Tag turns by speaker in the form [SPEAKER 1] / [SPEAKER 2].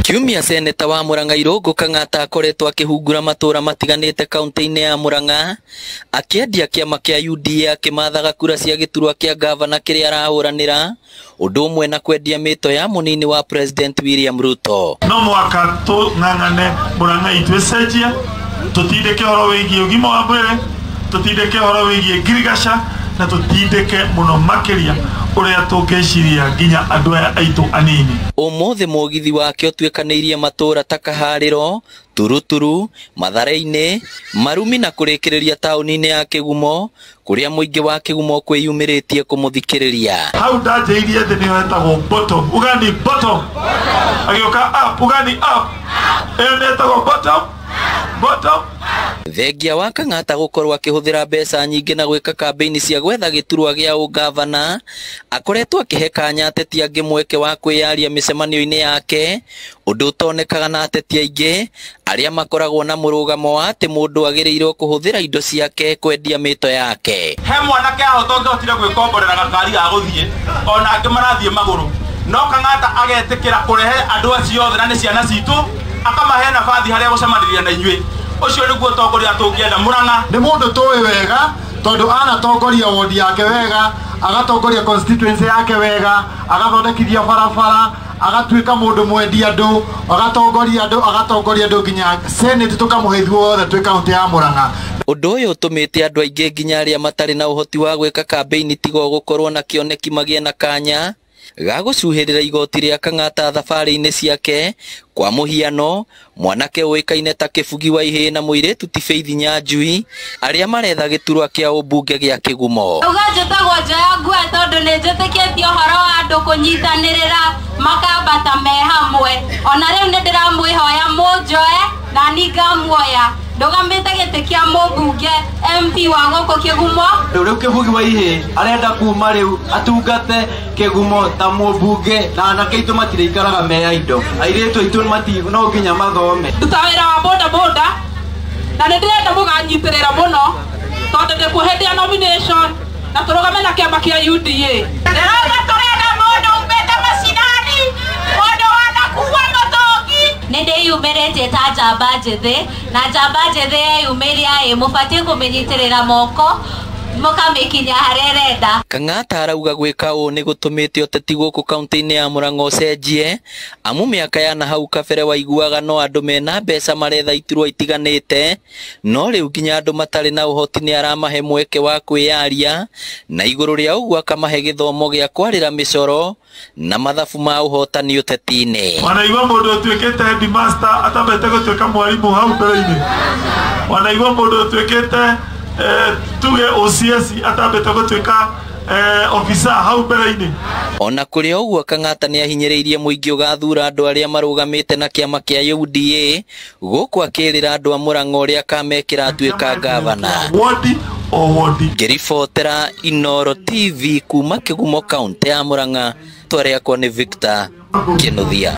[SPEAKER 1] Kiumia seneta wa Murang'a Irungu Kang'ata akoretwo akihungura matura matiganite kaunti-ini ya Murang'a akiendia kiama kia UDA akimathaga kura cia giturwa kia gavana kiria arahuranira undu umwe na kwendia mito ya munini wa President William Ruto.
[SPEAKER 2] No mwaka tu ng'ang'ane Murang'a itwecenjia tutindike horo wigie ugima wa mwiri, tutindike horo wigie ngirigaca na tutindike muno makiria uria tungeciria nginya andu aya aitu anini.
[SPEAKER 1] Umuthi mugithi wake utwikanirie matura ta Kahariro, Turuturu, Mathare-ini, Marumi na kurikiriria tauni-ini ya Kigumo kuria muingi wa Kigumo kwiyumiritie kumuthikiriria.
[SPEAKER 2] Hau ndajiirie thi ni wetagwo bottom, ugani bottom, agioka up, ugani up, wetagwo bottom, bottom.
[SPEAKER 1] Thengia wa Kang'ata gukorwo akihuthira mbeca nyingi na gwika kampeini cia gwetha giturwa gia ugavana akoretwo akihe kanya ateti angi mweke wa kwiyaria micemanio-ini yake undu utonekaga na ateti aingi aria makoragwo na murugamo wa ati mundu agiriirwo kuhuthira indo ciake kwendia mito yake.
[SPEAKER 3] He mwanake ahotonge otire gwikomborera gakari ga guthie ona angi marathie maguru no Kang'ata agetikira kurehe andu acio othe na ni ciana citu akamahe nabathi haria gucemaniria na inyui. Ucio niguo tongoria tungienda Murang'a.
[SPEAKER 4] Ni mundu towe wega tondu ana tongoria wodi yake wega, agatongoria constituency yake wega, agathondekithia barabara, agatuika mundu mwendia andu, agatongoria andu nginya senate tukamuheithwo othe twi kaunti ya Murang'a.
[SPEAKER 1] Undu uyu utumite andu aingi nginya aria matari na uhoti wa gwika kampeini tigo gukorwo na kioneki magie na kanya ga gucuhirira igoti ria Kang'ata thabari-ini ciake. Kwa muhiano mwanake uikaine ta Kibugi wa Ihii na muiretu ti Faith Nyanjui aria maretha giturwa kia ubunge gia Kigumo.
[SPEAKER 5] Uganjitagwo Njoya Ngua tondu ni njitikitie uhoro wa andu kunyitanirira makambata me hamwe. Ona riu ni ndiramwihoya munjoe na ni ngamuoya ndugamite giti kia mubunge MP wa guku Kigumo.
[SPEAKER 6] Riu Kibugi wa Ihii arenda kuma riu atungate Kigumo ta mubunge na anake itu matiraikaraga me indo airetu itu mati no nginya mathome.
[SPEAKER 5] Tutawira wa boda boda na ndirenda muganyitirira muno tondu ndikuhendia nomination na turugame na kiama kia UDA. Ndirauga turenda mundu umbete macinani mundu wanakuwa matongi. Nindiyumirite ta njamba njithi na njamba njithi yumiria mubatie kuminyitirira moko mukamikinya harerenda.
[SPEAKER 1] Kang'ata arauga gwika uu ni gutumite uteti guku kaunti-ini ya Murang'a ucenjie amu miaka ya na hau kabere waiguaga no andu mena mbeca maretha iturwa itiganite no riu nginya andu matari na uhoti ni aramahe mweke wa kwiyaria na iguru ria uguo akamahe githomo gia kwarira micoro na mathabu ma uhotani uteti-ini.
[SPEAKER 2] Wanaigua mundu utwikite headmaster atabete gutwika mwarimu hau mbere-ini. Wanaigua mundu utwikite tuge OCS atabete gutwika ofisa hau mbere-ini.
[SPEAKER 1] Ona kuri uguo Kang'ata ni ahinyiriirie muingi ugathura andu aria marugamite na kiama kia UDA guku akirira andu a Murang'a uria kamekira atwika gavana.
[SPEAKER 2] Wodi o wodi.
[SPEAKER 1] Ngiribotera Inooro TV kuma Kigumo kaunti ya Murang'a. Twaria kwa ni Victor Kinuthia.